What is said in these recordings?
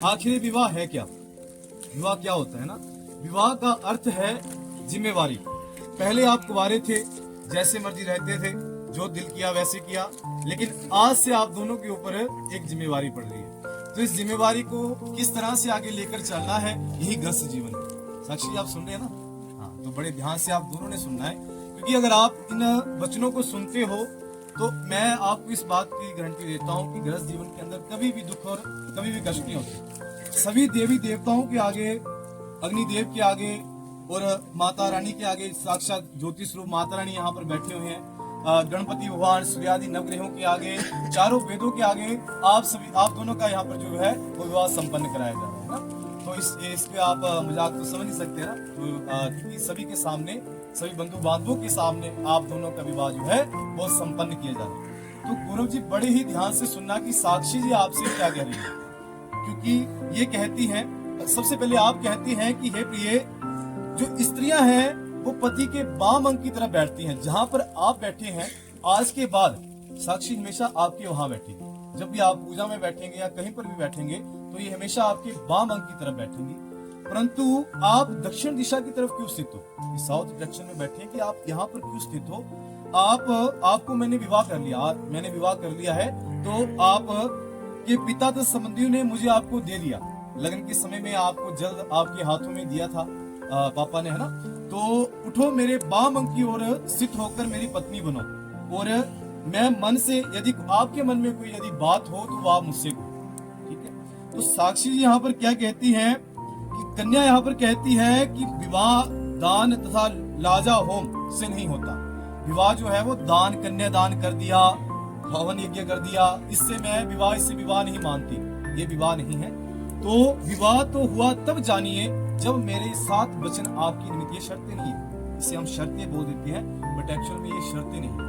आखिर विवाह है क्या? विवाह क्या होता है ना? विवाह का अर्थ है जिम्मेवारी। पहले आप कुंवारे थे, जैसे मर्जी रहते थे, जो दिल किया वैसे किया, लेकिन आज से आप दोनों के ऊपर एक जिम्मेवारी पड़ रही है। तो इस जिम्मेवारी को किस तरह से आगे लेकर चलना है, यही गृहस्थ जीवन है। साक्षी आप सुन रहे हैं ना? हाँ, तो बड़े ध्यान से आप दोनों ने सुनना है, क्योंकि अगर आप इन वचनों को सुनते हो तो मैं आपको इस बात की गारंटी देता हूँ कि गृहस्थ जीवन के अंदर कभी भी दुख और कभी भी कष्ट नहीं होते। सभी देवी देवताओं के आगे, अग्निदेव के आगे और माता रानी के आगे, साक्षात ज्योति स्वरूप माता रानी यहाँ पर बैठे हुए हैं, गणपति भगवान, सूर्यादि नवग्रहों के आगे, चारों वेदों के आगे आप दोनों का यहाँ पर जो है वो विवाह संपन्न कराया जा रहा है ना। तो इस पे आप मजाक तो समझ नहीं सकते ना, तो क्योंकि सभी के सामने, सभी बंधु बांधवों के सामने आप दोनों का विवाह जो है वो संपन्न किया जा रहा है। तो गौरव जी बड़े ही ध्यान से सुनना कि साक्षी जी आपसे क्या कह रही है, क्योंकि ये कहती हैं, सबसे पहले आप कहती हैं कि हे प्रिय, जो स्त्रियां हैं वो पति के बाम अंग की तरह बैठती हैं। जहां पर आप बैठे हैं आज के बाद साक्षी हमेशा आपके वहां बैठेगी। जब भी आप पूजा में बैठेंगे या कहीं पर भी बैठेंगे तो ये हमेशा आपके बाम अंग की तरफ बैठेंगी। परंतु आप दक्षिण दिशा की तरफ क्यों स्थित हो? साउथ डायरेक्शन में बैठे कि आप यहाँ पर क्यों स्थित हो? आपको मैंने विवाह कर लिया है, तो आप के पिता तथा संबंधियों ने मुझे आपको दे दिया। लगन के समय में आपको जल्द आपके हाथों में दिया था पापा ने, है ना? तो उठो, मेरे बाम अंग की ओर स्थित होकर मेरी पत्नी बनो, और मैं मन से, यदि आपके मन में कोई यदि बात हो तो वो आप मुझसे कहो, ठीक है? तो साक्षी जी यहाँ पर क्या कहती हैं कि कन्या यहाँ पर कहती है कि विवाह दान तथा लाजा होम से नहीं होता। विवाह जो है वो दान, कन्यादान कर दिया, हवन यज्ञ कर दिया, इससे विवाह नहीं मानती, ये विवाह नहीं है। तो विवाह तो हुआ तब जानिए जब मेरे साथ वचन आपकी निमित्त, ये शर्तें नहीं है, इसे हम शर्तें बोल देते हैं, बट एक्चुअल में ये शर्तें नहीं है,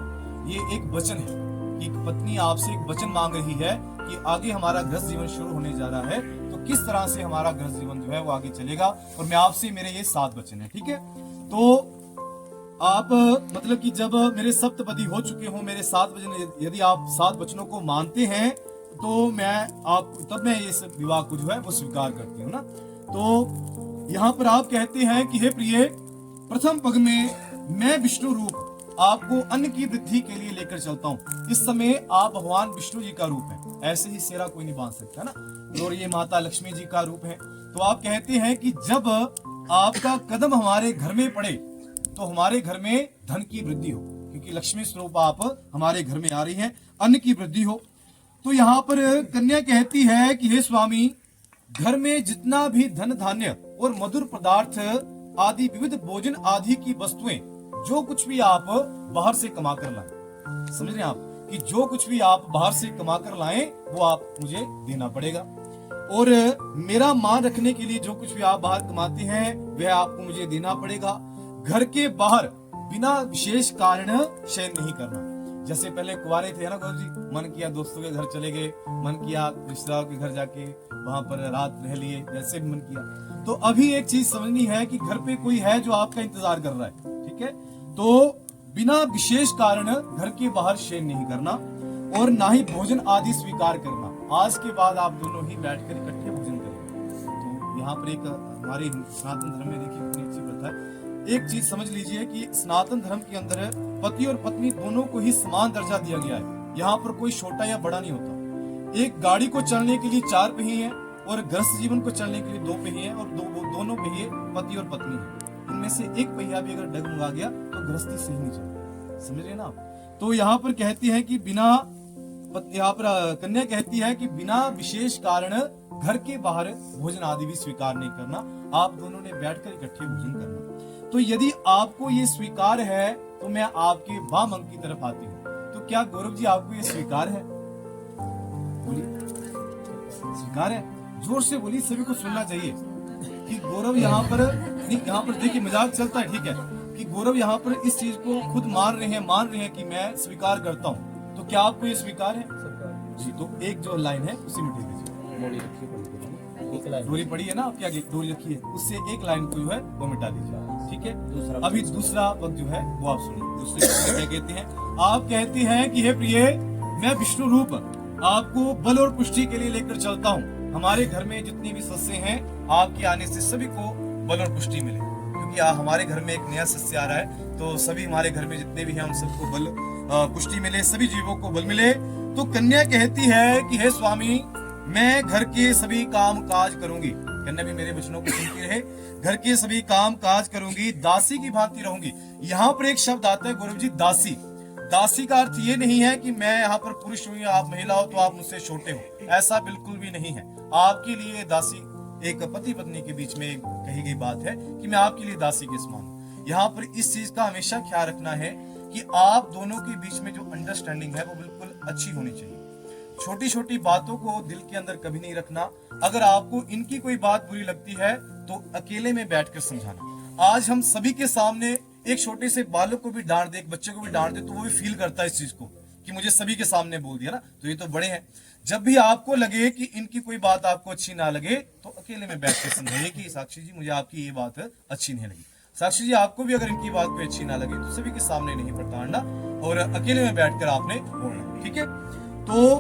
ये एक वचन है कि एक पत्नी आपसे एक वचन मांग रही है कि आगे हमारा गृहस्थ जीवन शुरू होने जा रहा है, तो किस तरह से हमारा गृहस्थ जीवन जो है वो आगे चलेगा, और मैं आपसे, मेरे ये 7 वचन है, ठीक है? तो आप मतलब कि जब मेरे सप्तपदी हो चुके हो, मेरे 7 वचन, यदि आप 7 वचनों को मानते हैं तो तब मैं इस विवाह को जो है वो स्वीकार करती हूँ ना। तो यहाँ पर आप कहते हैं कि हे प्रिय, प्रथम पग में मैं विष्णु रूप आपको अन्न की वृद्धि के लिए लेकर चलता हूँ। इस समय आप भगवान विष्णु जी का रूप है, ऐसे ही सेरा कोई नहीं बांध सकता ना, और ये माता लक्ष्मी जी का रूप है। तो आप कहते हैं कि जब आपका कदम हमारे घर में पड़े तो हमारे घर में धन की वृद्धि हो, क्योंकि लक्ष्मी स्वरूप आप हमारे घर में आ रही हैं, अन्न की वृद्धि हो। तो यहाँ पर कन्या कहती है कि हे स्वामी, घर में जितना भी धन धान्य और मधुर पदार्थ आदि, विविध भोजन आदि की वस्तुएं, जो कुछ भी आप बाहर से कमा कर लाएं, समझ रहे हैं आप, कि जो कुछ भी आप बाहर से कमा कर लाएं वो आप मुझे देना पड़ेगा, और मेरा मान रखने के लिए जो कुछ भी आप बाहर कमाते हैं वह आपको मुझे देना पड़ेगा। घर के बाहर बिना विशेष कारण शयन नहीं करना। जैसे पहले कुंवारे थे ना गौरव जी, मन किया दोस्तों के घर चले गए, मन किया रिश्तेदारों के घर जाके वहां पर रात रह लिए, जैसे भी मन किया। तो अभी एक चीज समझनी है कि घर पे कोई है जो आपका इंतजार कर रहा है, ठीक है? तो बिना विशेष कारण घर के बाहर शयन नहीं करना, और ना ही भोजन आदि स्वीकार करना। आज के बाद आप दोनों ही बैठकर इकट्ठे भोजन करें। तो यहाँ पर एक हमारे सनातन धर्म में देखिए कितनी अच्छी प्रथा है। एक चीज समझ लीजिए कि सनातन धर्म के अंदर पति और पत्नी दोनों को ही समान दर्जा दिया गया है। यहाँ पर कोई छोटा या बड़ा नहीं होता। एक गाड़ी को चलने के लिए 4 पहिए हैं, और गृहस्थ जीवन को चलने के लिए 2 पहिए हैं, और दोनों पहिए पति और पत्नी हैं। इनमें से एक पहिया भी अगर डगमगा गया तो गृहस्थी सही नहीं चलती, समझ रहे ना आप? तो यहाँ पर कहती है कि यहाँ पर कन्या कहती है कि बिना विशेष कारण घर के बाहर भोजन आदि भी स्वीकार नहीं करना, आप दोनों ने बैठकर इकट्ठे भोजन करना। तो यदि आपको ये स्वीकार है तो मैं आपके वाम अंग की तरफ आती हूँ। तो क्या गौरव जी आपको ये स्वीकार है? बोलिए, स्वीकार है? जोर से बोलिए, सभी को सुनना चाहिए कि गौरव यहाँ पर देखिए मजाक चलता है, ठीक है, कि गौरव यहाँ पर इस चीज को खुद मान रहे हैं कि मैं स्वीकार करता हूँ। तो क्या आपको ये स्वीकार है जी? तो एक जो लाइन है उसी में डोरी पड़ी है ना आपके आगे, डोरी रखी है, उससे एक लाइन को जो है वो मिटा दीजिए, ठीक है? अभी दूसरा पद जो है वो आप सुनिए। दूसरे क्या कहते हैं? आप कहते हैं कि हे प्रिय, मैं विष्णु रूप आपको बल और पुष्टि के लिए लेकर चलता हूँ, हमारे घर में जितनी भी सदस्य हैं, आपके आने से सभी को बल और पुष्टि मिले, क्योंकि हमारे घर में एक नया सदस्य आ रहा है, तो सभी हमारे घर में जितने भी हैं हम सबको बल पुष्टि मिले, सभी जीवों को बल मिले। तो कन्या कहती है कि हे स्वामी, मैं घर के सभी काम काज करूंगी। कन्या भी मेरे वचनों को सुनती रहे, घर के सभी काम काज करूंगी, दासी की भांति रहूंगी। यहाँ पर एक शब्द आता है गौरव जी, दासी। दासी का अर्थ ये नहीं है कि मैं यहाँ पर पुरुष हूँ या आप महिला हो तो आप मुझसे छोटे हो, ऐसा बिल्कुल भी नहीं है। आपके लिए दासी एक पति पत्नी के बीच में कही गई बात है कि मैं आपके लिए दासी के समान हूँ। यहाँ पर इस चीज का हमेशा ख्याल रखना है कि आप दोनों के बीच में जो अंडरस्टैंडिंग है वो बिल्कुल अच्छी होनी चाहिए। छोटी छोटी बातों को दिल के अंदर कभी नहीं रखना। अगर आपको इनकी कोई बात बुरी लगती है तो अकेले में बैठकर समझाना। आज हम सभी के सामने एक छोटे से बालक को भी डांट दे, एक बच्चे को भी डांट दे, तो वो भी फील करता है इस चीज को कि मुझे सभी के सामने बोल दिया ना, तो ये तो बड़े हैं। जब भी आपको लगे कि इनकी कोई बात आपको अच्छी ना लगे तो अकेले में बैठ के समझाइए कि साक्षी जी मुझे आपकी ये बात अच्छी नहीं लगी। साक्षी जी आपको भी अगर इनकी बात कोई अच्छी ना लगे तो सभी के सामने नहीं प्रताड़ना और अकेले में बैठकर आपने बोलना, ठीक है। तो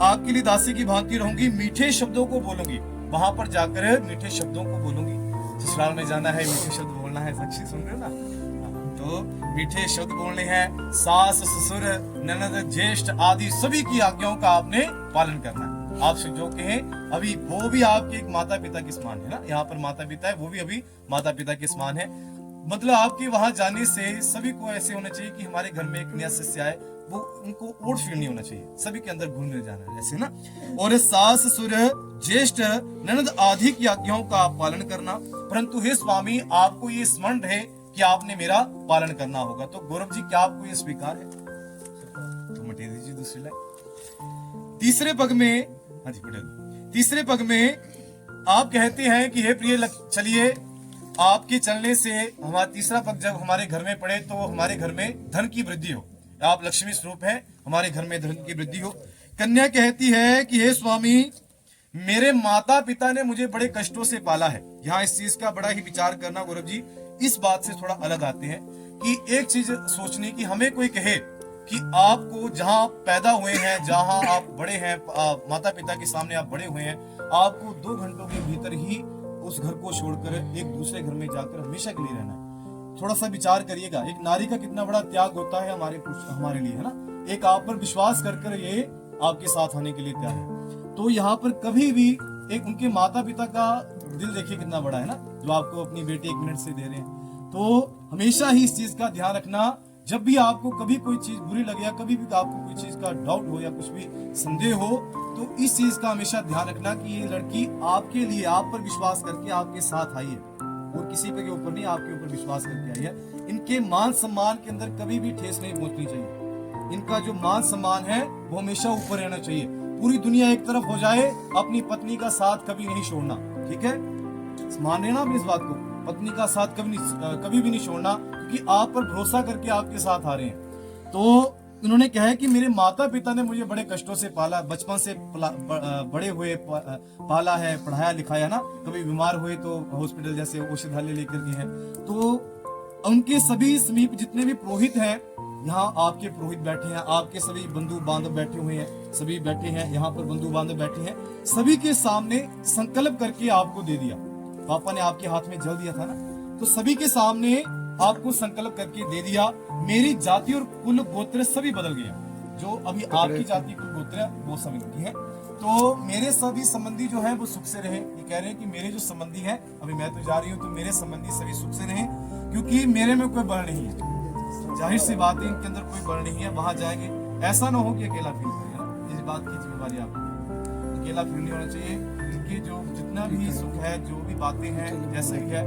आपके लिए दासी की भांति रहूंगी, मीठे शब्दों को बोलूंगी। वहां पर जाकर मीठे शब्दों को बोलूंगी। ससुराल में जाना है, मीठे शब्द बोलना है, साक्षी सुन रहे हो ना, तो मीठे शब्द बोलने हैं। सास ससुर ननद ज्येष्ठ आदि सभी की आज्ञाओं का आपने पालन करना है। आपसे जो कहें अभी वो भी आपके एक माता पिता के समान है ना, यहाँ पर माता पिता है, वो भी अभी माता पिता के समान है। मतलब आपके वहां जाने से सभी को ऐसे होना चाहिए कि हमारे घर में एक नया सदस्य आए, वो उनको ओट फील नहीं होना चाहिए, सभी के अंदर घुल मिल जाना है ऐसे ना। और सास ससुर ज्येष्ठ ननद आदि की आज्ञाओं का पालन करना। परंतु हे स्वामी, आपको ये स्मरण रहे कि आपने मेरा पालन करना होगा। तो गौरव जी, क्या आपको ये स्वीकार है? तो मटे दीजिए दूसरी लाइन। तीसरे पग में, हाँ जी पटेल, तीसरे पग में आप कहते हैं कि हे प्रिय, चलिए आपके चलने से हमारा तीसरा पग जब हमारे घर में पड़े तो हमारे घर में धन की वृद्धि हो। आप लक्ष्मी स्वरूप हैं, हमारे घर में धन की वृद्धि हो। कन्या कहती है कि हे स्वामी, मेरे माता पिता ने मुझे बड़े कष्टों से पाला है। यहाँ इस चीज का बड़ा ही विचार करना गौरव जी, इस बात से थोड़ा अलग आते हैं कि एक चीज सोचने की, हमें कोई कहे कि आपको जहां पैदा हुए हैं, जहां आप बड़े हैं, माता पिता के सामने आप बड़े हुए हैं, आपको 2 घंटों के भीतर ही उस घर को छोड़कर एक दूसरे घर में जाकर हमेशा के लिए रहना है। थोड़ा सा विचार करिएगा, एक नारी का कितना बड़ा त्याग होता है हमारे लिए, है ना। एक आप पर विश्वास कर ये आपके साथ आने के लिए तैयार है। तो यहाँ पर कभी भी एक उनके माता पिता का दिल देखिए कितना बड़ा है ना, जो आपको अपनी बेटी 1 मिनट से दे रहे हैं। तो हमेशा ही इस चीज का ध्यान रखना, जब भी आपको कभी कोई चीज बुरी लगे या कभी भी आपको कोई चीज का डाउट हो या कुछ भी संदेह हो, तो इस चीज का हमेशा ध्यान रखना कि ये लड़की आपके लिए, आप पर विश्वास करके आपके साथ आई है और किसी के ऊपर नहीं, आपके ऊपर विश्वास करके आई है। इनके मान सम्मान के अंदर कभी भी ठेस नहीं पहुंचनी चाहिए। इनका जो मान सम्मान है वो हमेशा ऊपर रहना चाहिए। पूरी दुनिया एक तरफ हो जाए, अपनी पत्नी का साथ कभी नहीं छोड़ना, ठीक है। मान लेना अपनी इस बात को, पत्नी का साथ कभी भी नहीं छोड़ना, क्योंकि आप पर भरोसा करके आपके साथ आ रहे हैं। तो उन्होंने कहा है कि मेरे माता पिता ने मुझे बड़े कष्टों से पाला, बचपन से बड़े हुए पाला है, पढ़ाया लिखाया ना। कभी बीमार हुए तो हॉस्पिटल जैसे औषधालय लेकर गए हैं। तो उनके सभी समीप जितने भी पुरोहित हैं, यहाँ आपके पुरोहित बैठे हैं, आपके सभी बंधु बांधव बैठे हुए हैं, सभी बैठे हैं यहाँ पर, बंधु बांधव बैठे हैं, सभी के सामने संकल्प करके आपको दे दिया। पापा ने आपके हाथ में जल दिया था ना, तो सभी के सामने आपको संकल्प करके दे दिया। मेरी जाति और कुल गोत्र सभी बदल गया, जो अभी आपकी जाति कुल गोत्र वो सब इनकी है। तो मेरे सभी संबंधी जो है वो सुख से रहे। ये कह रहे हैं कि मेरे जो संबंधी हैं, अभी मैं तो जा रही हूँ, तो मेरे संबंधी सभी सुख से रहे, क्योंकि मेरे में कोई बल नहीं है। जाहिर सी बात है, इनके अंदर कोई बल नहीं है। वहां जाएंगे, ऐसा ना हो कि अकेला फील करें, इस बात की जिम्मेवारी आपको, अकेला फील नहीं होना चाहिए। इनके जो जितना भी सुख है, जो भी बातें हैं, जैसे भी है,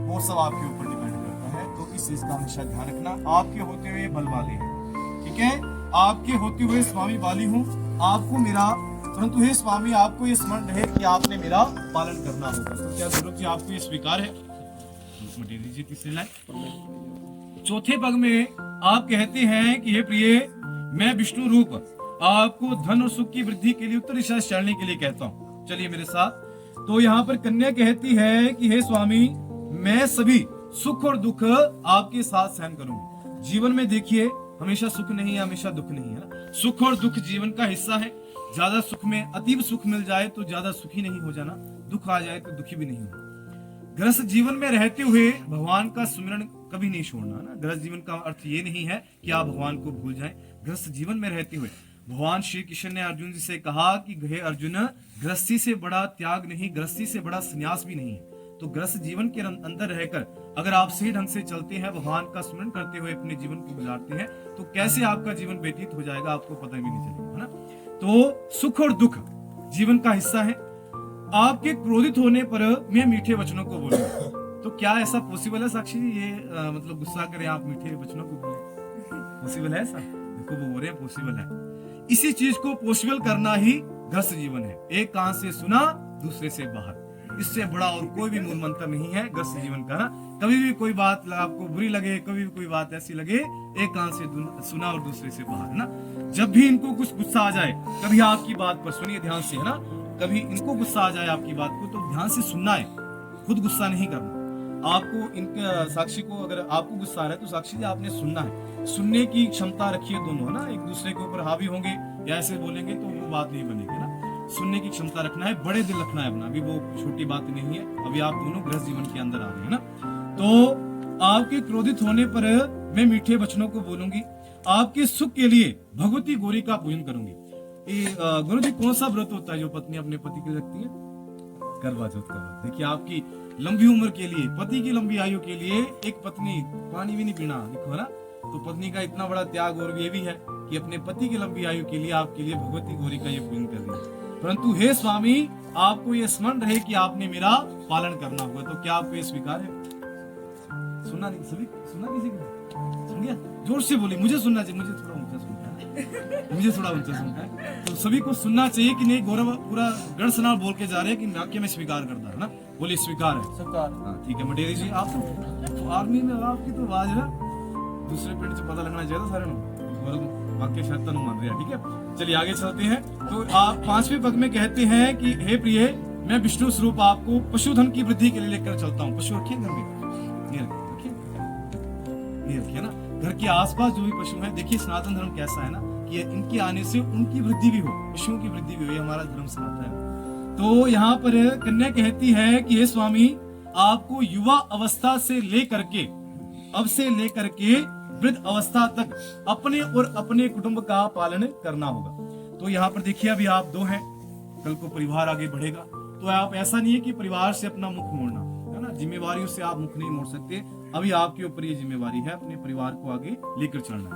वो सब आपके ऊपर डिपेंड करता है। तो इस चीज का हमेशा ध्यान रखना। आपके होते हुए बल वाले हैं, ठीक है, आपके होते हुए स्वामी वाली हूँ, आपको मेरा, परंतु हे स्वामी आपको ये स्मरण रहे कि आपने मेरा पालन करना होगा। तो क्या गुरु जी आपको ये स्वीकार है? दीजिए तीसरी लाइन। चौथे पग में आप कहते हैं कि हे प्रिय, मैं विष्णु रूप आपको धन और सुख की वृद्धि के लिए उत्तर दिशा से चलने के लिए कहता हूँ, चलिए मेरे साथ। तो यहाँ पर कन्या कहती है कि हे स्वामी, मैं सभी सुख और दुख आपके साथ सहन करूंगी। जीवन में देखिए, हमेशा सुख नहीं है, हमेशा दुख नहीं है ना। सुख और दुख जीवन का हिस्सा है। ज्यादा सुख में अतीब सुख मिल जाए तो ज्यादा सुखी नहीं हो जाना, दुख आ जाए तो दुखी भी नहीं होना। गृहस्थ जीवन में रहते हुए भगवान का सुमिरन कभी नहीं छोड़ना ना। गृहस्थ जीवन का अर्थ ये नहीं है कि आप भगवान को भूल जाएं। गृहस्थ जीवन में रहते हुए भगवान श्री कृष्ण ने अर्जुन जी से कहा कि हे अर्जुन, गृहस्थी से बड़ा त्याग नहीं, गृहस्थी से बड़ा संन्यास भी नहीं है। तो गृहस्थ जीवन के अंदर रहकर अगर आप सही ढंग से चलते हैं, भगवान का स्मरण करते हुए अपने जीवन को गुजारते हैं, तो कैसे आपका जीवन व्यतीत हो जाएगा आपको पता भी नहीं चलेगा, है ना। तो सुख और दुख जीवन का हिस्सा है। आपके क्रोधित होने पर मैं मीठे वचनों को बोलूंगा, तो क्या ऐसा पॉसिबल है साक्षी जी? ये मतलब गुस्सा करें आप मीठे वचनों को बोले, पॉसिबल है ऐसा? देखो वो बोल रहे हैं पॉसिबल है। इसी चीज को पॉसिबल करना ही गृहस्थ जीवन है। एक कान से सुना, दूसरे से बाहर। इससे बड़ा और कोई भी मूल मंत्र नहीं है गृहस्थ जीवन का ना। कभी भी कोई बात आपको बुरी लगे, कभी भी कोई बात ऐसी लगे, एक कान से सुना और दूसरे से बाहर, ना। जब भी इनको कुछ गुस्सा आ जाए, कभी आपकी बात पर सुनिए ध्यान से, है ना। कभी इनको गुस्सा आ जाए आपकी बात को, तो ध्यान से सुनना है, खुद गुस्सा नहीं करना। आपको इनके साक्षी को, अगर आपको गुस्सा आ रहा है तो साक्षी जी आपने सुनना है। सुनने की क्षमता रखिए दोनों, है ना। एक दूसरे के ऊपर हावी होंगे या ऐसे बोलेंगे तो वो बात नहीं बनेगी ना। सुनने की क्षमता रखना है, बड़े दिल रखना है अपना, अभी वो छोटी बात नहीं है। अभी आप दोनों गृहस्थ जीवन के अंदर आ रहे हैं ना। तो आपके क्रोधित होने पर मैं मीठे वचनों को बोलूंगी, आपके सुख के लिए भगवती गौरी का पूजन करूंगी। गुरु जी, कौन सा व्रत होता है जो पत्नी अपने पति के लिए रखती है? करवा चौथ का व्रत। देखिए आपकी लंबी उम्र के लिए, पति की लंबी आयु के लिए एक पत्नी पानी भी नहीं पीना, देखो ना। तो पत्नी का इतना बड़ा त्याग और ये भी है कि अपने पति की लंबी आयु के लिए आपके लिए भगवती गौरी का ये पूजन कर रही है। परंतु हे स्वामी, आपको ये स्मरण रहे कि आपने मेरा पालन करना होगा। तो क्या आपको ये स्वीकार है? सुनना नहीं, सभी सुनना, किसी को सुन गया? जोर से बोली, मुझे सुनना चाहिए, मुझे थोड़ा ऊंचा सुनता है, मुझे थोड़ा ऊंचा सुनता है। तो सभी को सुनना चाहिए कि नहीं? गौरव पूरा गढ़ सनाल बोल के जा रहे हैं कि वाक्य में स्वीकार करता है ना। बोलिए स्वीकार है, स्वीकार। हाँ ठीक है। मटेरी जी, आप तो आर्मी में आपकी तो आवाज है, दूसरे पेड़ से पता लगना चाहिए सारे गौरव वाक्य शायद तनु मान रहे हैं। ठीक है, चलिए आगे चलते हैं। तो आप 5वें पद में कहते हैं कि हे प्रिय, मैं विष्णु स्वरूप आपको पशुधन की वृद्धि के लिए लेकर चलता हूँ। पशु रखिए घर में, ये रखिए ना। घर के आसपास जो भी पशु हैं, देखिए सनातन धर्म कैसा है ना कि इनके आने से उनकी वृद्धि भी हो, पशुओं की वृद्धि भी हो, ये हमारा धर्म सिखाता है। तो यहाँ पर कन्या कहती है कि हे स्वामी, आपको युवा अवस्था से लेकर के, अब से लेकर के वृद्ध अवस्था तक अपने और अपने कुटुंब का पालन करना होगा। तो यहाँ पर देखिए अभी आप 2 हैं, कल को परिवार आगे बढ़ेगा। तो आप, ऐसा नहीं है कि परिवार से अपना मुख मोड़ना, है ना। जिम्मेवारियों से आप मुख नहीं मोड़ सकते। अभी आपके ऊपर ये जिम्मेवारी है अपने परिवार को आगे लेकर चलना।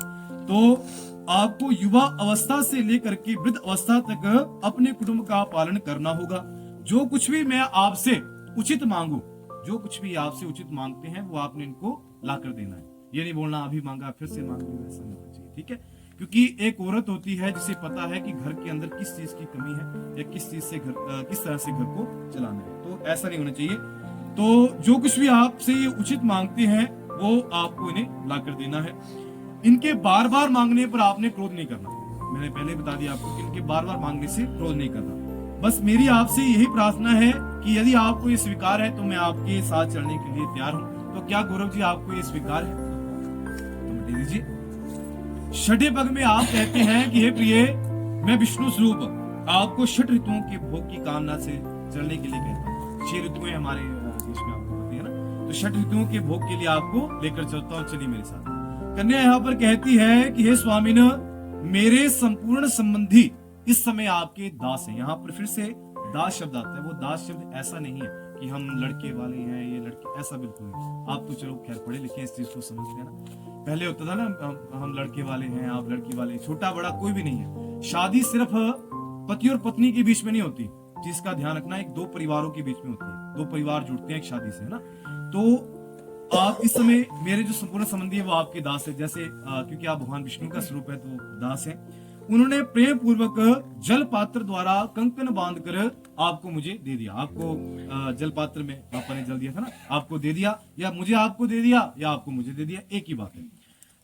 तो आपको युवा अवस्था से लेकर के वृद्ध अवस्था तक अपने कुटुंब का पालन करना होगा। जो कुछ भी मैं आपसे उचित मांगू, जो कुछ भी आपसे उचित मांगते हैं वो आपने इनको ला कर देना है। ये नहीं बोलना अभी मांगा फिर से मांग लो, ऐसा नहीं होना चाहिए। ठीक है, क्योंकि एक औरत होती है जिसे पता है कि घर के अंदर किस चीज की कमी है या किस चीज से किस तरह से घर को चलाना है। तो ऐसा नहीं होना चाहिए। तो जो कुछ भी आपसे ये उचित मांगते हैं वो आपको इन्हें ला कर देना है। इनके बार बार मांगने पर आपने क्रोध नहीं करना। मैंने पहले बता दिया आपको कि इनके बार बार मांगने से क्रोध नहीं करना। बस मेरी आपसे यही प्रार्थना है कि यदि आपको ये स्वीकार है तो मैं आपके साथ चलने के लिए तैयार हूँ। तो क्या गौरव जी आपको ये स्वीकार है? तो दीजिए। 6ठे पद में आप कहते हैं कि हे प्रिय, मैं विष्णु स्वरूप आपको 6 ऋतुओं के भोग की कामना से चलने के लिए कहता हूँ। 6 ऋतुएं हमारे देश में आपको पता है ना। तो 6 ऋतुओं के भोग के लिए आपको लेकर चलता हूँ, चलिए मेरे साथ। कन्या यहाँ पर कहती है कि हे स्वामी, मेरे संपूर्ण संबंधी इस समय आपके दास हैं। यहाँ पर फिर से दास शब्द आता है। वो दास शब्द ऐसा नहीं है कि हम लड़के वाले हैं, ये लड़के, ऐसा बिल्कुल नहीं। आप तो चलो खैर पढ़े लिखे इस चीज को समझते हैं ना। पहले होता था ना हम लड़के वाले हैं, आप लड़की वाले, छोटा बड़ा कोई भी नहीं है। शादी सिर्फ पति और पत्नी के बीच में नहीं होती, जिसका ध्यान रखना, एक 2 परिवारों के बीच में होती है। 2 परिवार जुड़ते हैं एक शादी से, है ना। तो आप इस समय मेरे जो संपूर्ण संबंधी है वो आपके दास है। जैसे क्योंकि आप भगवान विष्णु का स्वरूप है तो दास है। उन्होंने प्रेम पूर्वक जल पात्र द्वारा कंकन बांधकर आपको मुझे दे दिया। आपको जल पात्र में पापा ने जल दिया था ना, आपको दे दिया, या मुझे आपको दे दिया, या आपको मुझे दे दिया, एक ही बात है।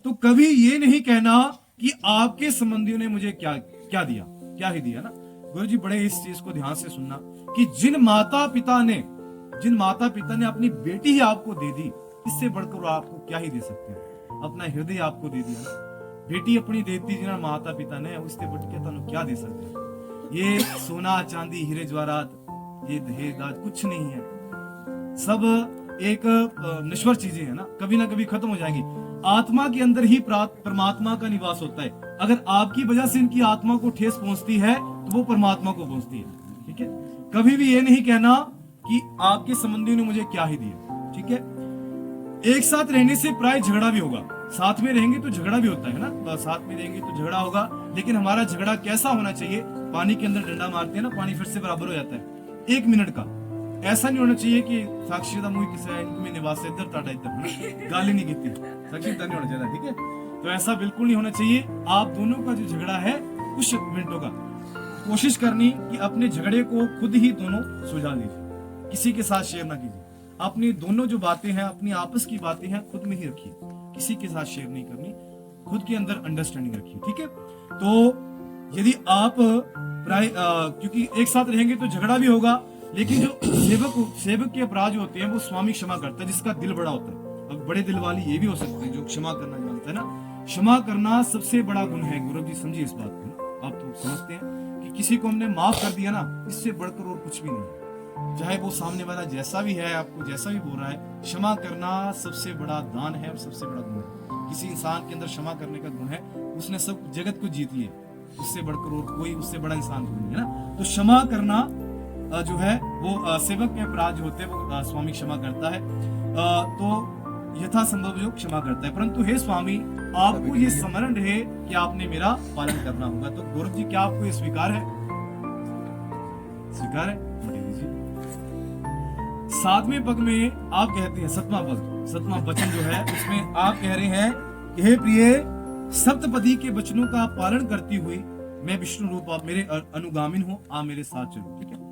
तो कभी ये नहीं कहना कि आपके संबंधियों ने मुझे क्या क्या दिया, क्या ही दिया ना। गुरु जी बड़े इस चीज को ध्यान से सुनना कि जिन माता पिता ने अपनी बेटी ही आपको दे दी, इससे बढ़कर आपको क्या ही दे सकते हैं। अपना हृदय आपको दे दिया। बेटी अपनी देती जिन्हें माता पिता ने, उससे बढ़ के तुम क्या दे सकते हैं। ये सोना चांदी हीरे जवाहरात, ये दहेज दाज कुछ नहीं है, सब एक नश्वर चीजें हैं ना कभी खत्म हो जाएंगी। आत्मा के अंदर ही परमात्मा का निवास होता है। अगर आपकी वजह से इनकी आत्मा को ठेस पहुंचती है तो वो परमात्मा को पहुंचती है। ठीक है, कभी भी ये नहीं कहना कि आपके संबंधियों ने मुझे क्या ही दिया। ठीक है, एक साथ रहने से प्राय झगड़ा भी होगा, साथ में रहेंगे तो झगड़ा भी होता है ना, साथ में रहेंगे तो झगड़ा होगा, लेकिन हमारा झगड़ा कैसा होना चाहिए? पानी के अंदर डंडा मारते हैं ना, पानी फिर से बराबर हो जाता है 1 मिनट का। ऐसा नहीं होना चाहिए कि साक्षी दा मुंह किसे में निवास इधर टाटा इधर गाली नहीं कीती, साक्षी नहीं होना चाहिए। ठीक है, तो ऐसा बिल्कुल नहीं होना चाहिए। आप दोनों का जो झगड़ा है कुछ मिनटों का, कोशिश करनी कि अपने झगड़े को खुद ही दोनों सुलझा लीजिए, किसी के साथ शेयर ना कीजिए। अपनी दोनों जो बातें हैं, अपनी आपस की बातें हैं, खुद में ही रखिए, किसी के साथ शेयर नहीं करनी, खुद के अंदर अंडरस्टैंडिंग रखिए। ठीक है, तो यदि आप क्योंकि एक साथ रहेंगे तो झगड़ा भी होगा, लेकिन जो सेवक के अपराध जो होते हैं वो स्वामी क्षमा करता है, जिसका दिल बड़ा होता है। अब बड़े दिल वाली ये भी हो सकते हैं जो क्षमा करना जानता है ना। क्षमा करना सबसे बड़ा गुण है। गौरव जी समझिए इस बात को ना, आप तो समझते हैं कि किसी को हमने माफ कर दिया ना, इससे बढ़कर और कुछ भी नहीं है। चाहे वो सामने वाला जैसा भी है, आपको जैसा भी बोल रहा है, क्षमा करना सबसे बड़ा दान है और सबसे बड़ा गुण है। किसी इंसान के अंदर क्षमा करने का गुण है, उसने सब जगत को जीत लिया, उससे बढ़कर और कोई उससे बड़ा इंसान नहीं है ना। तो क्षमा करना जो है वो सेवक के अपराध जो होते हैं वो स्वामी क्षमा करता है, तो यथासंभव जो क्षमा करता है। परंतु हे स्वामी, आपको ये स्मरण रहे कि आपने मेरा पालन करना होगा। तो गौरव जी क्या आपको ये स्वीकार है? स्वीकार है? 7वें पग में आप कहते हैं, 7वां पग, 7वां वचन जो है उसमें आप कह रहे हैं कि हे प्रिय, सप्तपदी के वचनों का पालन करती हुई मैं विष्णु रूप आप मेरे अनुगामिन हो, आप मेरे साथ चलो। ठीक है,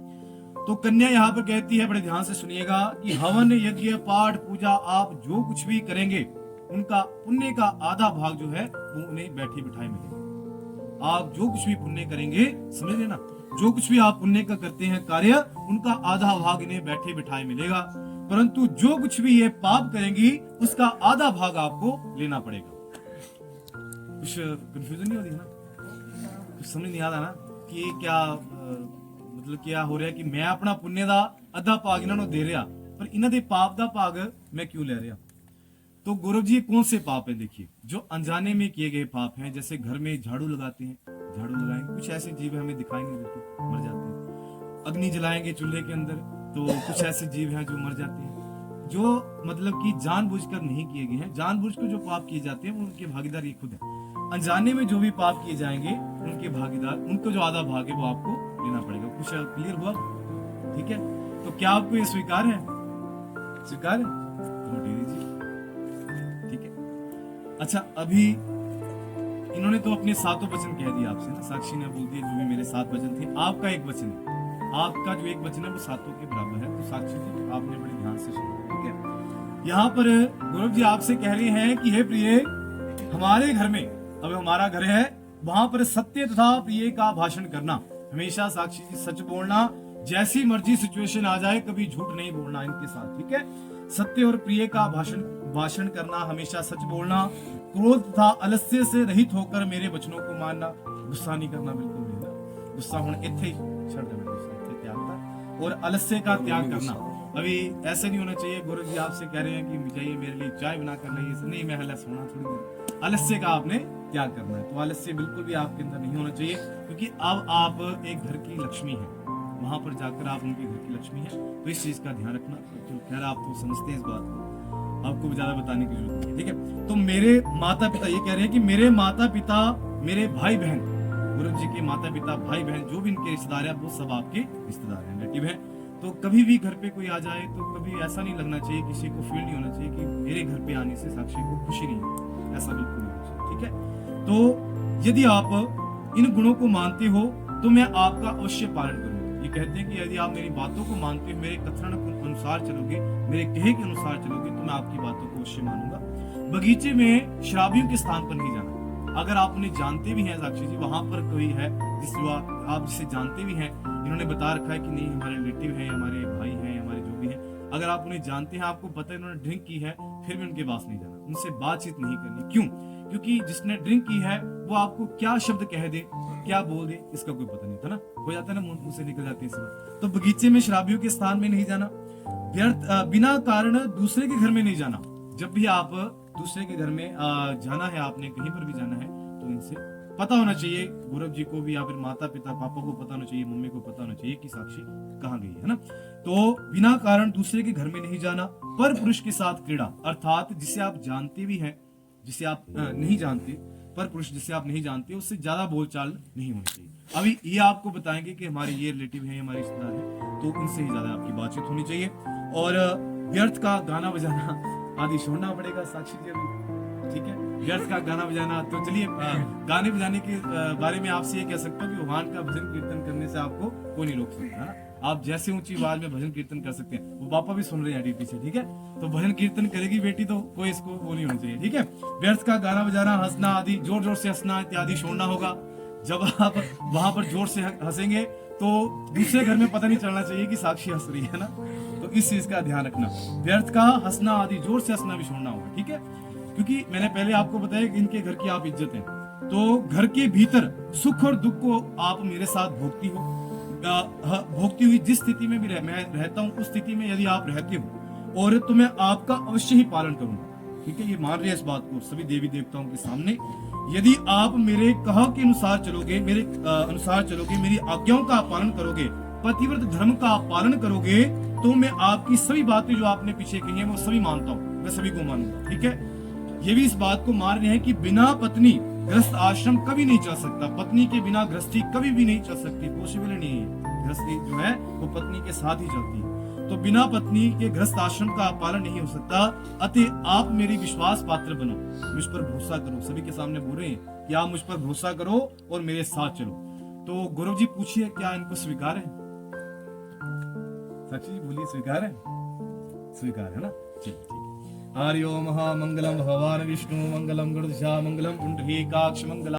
तो कन्या यहाँ पर कहती है, बड़े ध्यान से सुनिएगा, कि हवन यज्ञ पाठ पूजा आप जो कुछ भी करेंगे उनका पुण्य का आधा भाग जो है वो उन्हें बैठे बिठाए मिलेगा। आप जो कुछ भी पुण्य करेंगे, समझ लेना, जो कुछ भी आप पुण्य का करते हैं कार्य, उनका आधा भाग इन्हें बैठे बिठाए मिलेगा। परंतु जो कुछ भी ये पाप करेंगी उसका आधा भाग आपको लेना पड़ेगा। कुछ कंफ्यूजन नहीं हो रही है ना? कुछ समझ नहीं आता ना कि क्या मतलब क्या हो रहा है कि मैं अपना पुण्य दा अद्धा भाग इन्हों दे रहा, पर इन्हों दे पाप दा भाग मैं क्यों ले रहा? तो गौरव जी कौन से पाप हैं? देखिए, जो अनजाने में किए गए पाप हैं, जैसे घर में झाड़ू लगाते हैं, झाड़ू लगाएंगे, कुछ ऐसे जीव हमें दिखाई नहीं देते, मर जाते हैं। अग्नि जलाएंगे चूल्हे के अंदर, तो कुछ ऐसे जीव हैं जो मर जाते हैं। जो मतलब कि जानबूझकर नहीं किए गए हैं, जानबूझकर जो पाप किए जाते हैं वो उनके भागीदार ये खुद है। अनजाने में जो भी पाप किए जाएंगे उनके भागीदार, उनको जो आधा भाग है वो आपको लेना पड़ेगा। कुछ क्लियर हुआ? ठीक है, तो क्या आपको ये स्वीकार है? स्वीकार है? तो दीजिए। ठीक है, अच्छा, अभी इन्होंने तो अपने 7 वचन कह दिया आपसे ना, साक्षी ने बोल दिया जो भी मेरे 7 वचन थे। आपका एक वचन है, आपका जो एक वचन है वो 7 के बराबर है। तो साक्षी जी आपने बड़े ध्यान से सुना। ठीक है, यहाँ पर गौरव जी आपसे कह रहे हैं कि हे प्रिय, हमारे घर में, अब हमारा घर है, वहां पर सत्य तथा प्रिय का भाषण करना, हमेशा साक्षी जी सच बोलना, जैसी मर्जी सिचुएशन आ जाए कभी झूठ नहीं बोलना इनके साथ। ठीक है, सत्य और प्रिय का भाषण करना, हमेशा सच बोलना, क्रोध तथा आलस्य से रहित होकर मेरे वचनों को मानना, गुस्सा नहीं करना, बिल्कुल नहीं। गुस्सा होना इत्थे छड़ देना, गुस्सा त्याग का, और आलस्य का त्याग करना। अभी ऐसे नहीं होना चाहिए, गुरु जी आपसे कह रहे हैं कि चाहिए मेरे लिए चाय बना कर लाइए, नहीं मैं हल्ला सोना थोड़ी देर, आलस्य का आपने त्याग करना है। तो आलस्य बिल्कुल भी आपके अंदर नहीं होना चाहिए, क्योंकि अब आप एक घर की लक्ष्मी है, वहां पर जाकर आप उनके घर की लक्ष्मी है, तो इस चीज का ध्यान रखना। तो खैर आप तो समझते हैं इस बात को, आपको ज्यादा बताने की जरूरत नहीं। ठीक है, तो मेरे माता पिता ये कह रहे हैं कि मेरे माता पिता, मेरे भाई बहन, गुरु जी के माता पिता, भाई बहन, जो भी इनके रिश्तेदार हैं वो सब आपके रिश्तेदार हैं, रिलेटिव हैं। तो कभी भी घर पे कोई आ जाए तो कभी ऐसा नहीं लगना चाहिए, किसी को फील नहीं होना चाहिए कि मेरे घर पे आने से साक्षी को खुशी नहीं है, ऐसा बिल्कुल नहीं होना चाहिए। ठीक है, तो यदि आप इन गुणों को मानते हो तो मैं आपका अवश्य पालन करूंगा। ये कहते हैं कि यदि आप मेरी बातों को मानते हो, मेरे कथन के अनुसार चलोगे, मेरे कहे के अनुसार चलोगे, तो मैं आपकी बातों को अवश्य मानूंगा। बगीचे में शराबियों के स्थान पर नहीं जाना। अगर आप उन्हें जानते भी हैं साक्षी जी, वहां पर कोई है जिसको आप जिसे जानते भी हैं, इन्होंने बता रखा है कि नहीं हमारे रिलेटिव हैं, हमारे भाई हैं, हमारे जो भी हैं, अगर आप उन्हें जानते हैं, आपको पता है इन्होंने ड्रिंक की है, फिर भी उनके पास नहीं जाना, उनसे बातचीत नहीं करनी। क्यों? क्योंकि जिसने ड्रिंक की है वो आपको क्या शब्द कह दे, क्या बोल दे, इसका कोई पता नहीं था ना, हो जाता है ना, मुंह से निकल जाती है इस बात। तो बगीचे में शराबियों के स्थान में नहीं जाना, व्यर्थ बिना कारण दूसरे के घर में नहीं जाना। जब भी आप दूसरे के घर में जाना है, आपने कहीं पर भी जाना है, तो इनसे पता होना चाहिए, गौरव जी को भी या फिर माता पिता पापा को पता होना चाहिए, मम्मी को पता होना चाहिए कि साक्षी कहाँ गई है ना। तो बिना कारण दूसरे के घर में नहीं जाना, पर पुरुष के साथ क्रीड़ा, अर्थात जिसे आप जानते भी हैं, जिसे आप नहीं जानते, पर पुरुष जिसे आप नहीं जानते, उससे ज्यादा बोलचाल नहीं होनी चाहिए। अभी ये आपको बताएंगे कि हमारे ये रिलेटिव है, हमारे रिश्तेदार है, तो उनसे ही ज्यादा आपकी बातचीत होनी चाहिए। और व्यर्थ का गाना बजाना आदि छोड़ना पड़ेगा साक्षी जी अभी, ठीक है। व्यर्थ का गाना बजाना, तो चलिए गाने बजाने के बारे में आपसे ये कह सकता हूँ कि भगवान का भजन कीर्तन करने से आपको कोई नहीं रोक सकता, है ना। आप जैसे ऊंची आवाज में भजन कीर्तन कर सकते हैं, वो पापा भी सुन रहे हैं पीछे, ठीक है। तो भजन कीर्तन करेगी बेटी तो कोई इसको वो नहीं होना चाहिए, ठीक है। व्यर्थ का गाना बजाना, हंसना आदि, जोर जोर से हंसना इत्यादि छोड़ना होगा। जब आप वहां पर जोर से हंसेंगे तो दूसरे घर में पता नहीं चलना चाहिए कि साक्षी हंस रही है ना, तो इस चीज का ध्यान रखना। व्यर्थ का हंसना आदि, जोर से हंसना भी छोड़ना होगा, ठीक है। क्योंकि मैंने पहले आपको बताया कि इनके घर की आप इज्जत है, तो घर के भीतर सुख और दुख को आप मेरे साथ भोगती हो, भोगती हुई जिस स्थिति में भी मैं रहता हूँ, उस स्थिति में यदि आप रहते हो और तो मैं आपका अवश्य ही पालन करूंगा, ठीक है। ये मान रहे हैं इस बात को सभी देवी देवताओं के सामने। यदि आप मेरे कहा के अनुसार चलोगे, मेरे अनुसार चलोगे, मेरी आज्ञाओं का पालन करोगे, पतिव्रत धर्म का पालन करोगे, तो मैं आपकी सभी बातें जो आपने पीछे कही है वो सभी मानता हूँ, मैं सभी को मानूंगा, ठीक है। ये भी इस बात को मान रहे हैं कि बिना पत्नी गृहस्थ आश्रम कभी नहीं चल सकता, पत्नी के बिना गृहस्थी कभी भी नहीं चल सकती, पॉसिबल नहीं है। गृहस्थी जो है वो पत्नी के साथ ही चलती है, तो बिना पत्नी के गृहस्थ आश्रम का पालन नहीं हो सकता। अतः आप मेरी विश्वास पात्र बनो, मुझ पर भरोसा करो, सभी के सामने बोल रहे हैं कि आप मुझ पर भरोसा करो और मेरे साथ चलो। तो गौरव जी पूछिए, क्या इनको स्वीकार है? साक्षी जी बोलिए, स्वीकार है? स्वीकार है ना, चलिए। हरि ओम। महामंगलम भगवान विष्णु मंगलम गुरुदशा मंगलम पुंडरीकाक्ष मंगलम।